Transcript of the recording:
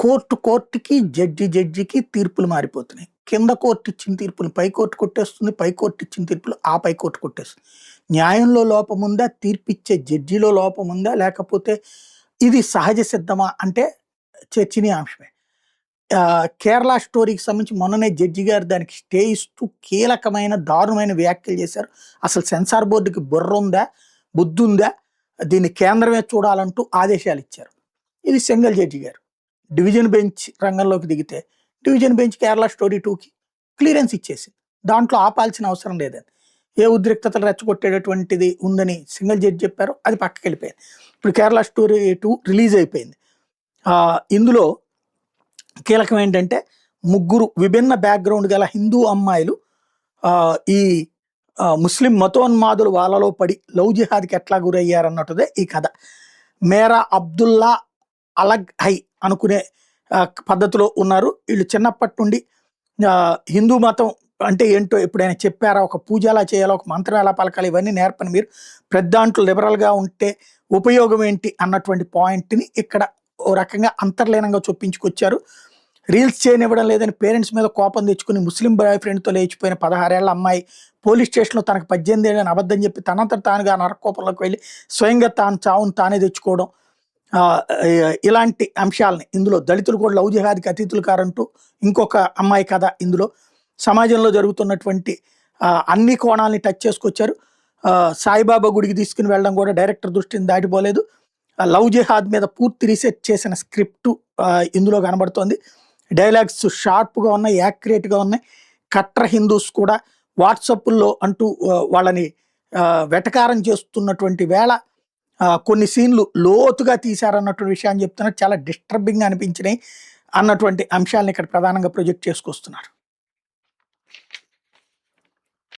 కోర్టుకి, జడ్జికి తీర్పులు మారిపోతున్నాయి. కింద కోర్టు ఇచ్చిన తీర్పులు పై కోర్టు కొట్టేస్తుంది. పై కోర్టు ఇచ్చిన తీర్పులు ఆ పై కోర్టు కొట్టేస్తుంది. న్యాయంలో లోపముందా? తీర్పిచ్చే జడ్జిలో లోపముందా? లేకపోతే ఇది సహజ సిద్ధమా అంటే చర్చనీయాంశమే. కేరళ స్టోరీకి సంబంధించి మొన్ననే జడ్జి గారు దానికి స్టే ఇస్తూ కీలకమైన, దారుణమైన వ్యాఖ్యలు చేశారు. అసలు సెన్సార్ బోర్డుకి బుర్ర ఉందా? బుద్ధుందా? దీన్ని కేంద్రమే చూడాలంటూ ఆదేశాలు ఇచ్చారు. ఇది సింగిల్ జడ్జి గారు. డివిజన్ బెంచ్ రంగంలోకి దిగితే డివిజన్ బెంచ్ కేరళ స్టోరీ 2కి క్లియరెన్స్ ఇచ్చేసింది. దాంట్లో ఆపాల్సిన అవసరం లేదని. ఏ ఉద్రిక్తతలు రెచ్చగొట్టేటటువంటిది ఉందని సింగిల్ జడ్జి చెప్పారో అది పక్కకి వెళ్ళిపోయింది. ఇప్పుడు కేరళ స్టోరీ 2 రిలీజ్ అయిపోయింది. ఇందులో కీలకం ఏంటంటే ముగ్గురు విభిన్న బ్యాక్గ్రౌండ్ గల హిందూ అమ్మాయిలు ఈ ముస్లిం మతోన్మాదులు వాళ్ళలో పడి లవ్ జిహాద్కి ఎట్లా గురయ్యారన్నట్టుదే ఈ కథ. మేరా అబ్దుల్లా అలగ్ హై అనుకునే పద్ధతిలో ఉన్నారు. వీళ్ళు చిన్నప్పటి నుండి హిందూ మతం అంటే ఏంటో ఎప్పుడైనా చెప్పారా? ఒక పూజ ఎలా చేయాలో, ఒక మంత్రం ఎలా పలకాలి, ఇవన్నీ నేర్పని మీరు దాంట్లో లిబరల్గా ఉంటే ఉపయోగం ఏంటి అన్నటువంటి పాయింట్ని ఇక్కడ ఓ రకంగా అంతర్లీనంగా చొప్పించుకొచ్చారు. రీల్స్ చేయనివ్వడం లేదని పేరెంట్స్ మీద కోపం తెచ్చుకుని ముస్లిం బాయ్ ఫ్రెండ్తో లేచిపోయిన 16 ఏళ్ల అమ్మాయి పోలీస్ స్టేషన్లో తనకు 18 ఏళ్ళని అబద్ధం చెప్పి తనంతట తానుగా నరకోపంలోకి వెళ్ళి స్వయంగా చావును తానే తెచ్చుకోవడం, ఇలాంటి అంశాలని ఇందులో దళితులు కూడా లవ్ జిహాద్కి అతీతులు కారంటూ ఇంకొక అమ్మాయి కథ ఇందులో సమాజంలో జరుగుతున్నటువంటి అన్ని కోణాలని టచ్ చేసుకొచ్చారు. సాయిబాబా గుడికి తీసుకుని వెళ్ళడం కూడా డైరెక్టర్ దృష్టిని దాటిపోలేదు. లవ్ జిహాద్ మీద పూర్తి రీసెర్చ్ చేసిన స్క్రిప్టు ఇందులో కనబడుతోంది. డైలాగ్స్ షార్ప్గా ఉన్నాయి, యాక్యురేట్గా ఉన్నాయి. కట్టర్ హిందూస్ కూడా వాట్సాప్ల్లో అంటూ వాళ్ళని వెటకారం చేస్తున్నటువంటి వేళ కొన్ని సీన్లు లోతుగా తీశారన్నటువంటి విషయాన్ని చెప్తున్నారు. చాలా డిస్టర్బింగ్ అనిపించినాయి అన్నటువంటి అంశాలను ఇక్కడ ప్రధానంగా ప్రొజెక్ట్ చేసుకొస్తున్నారు.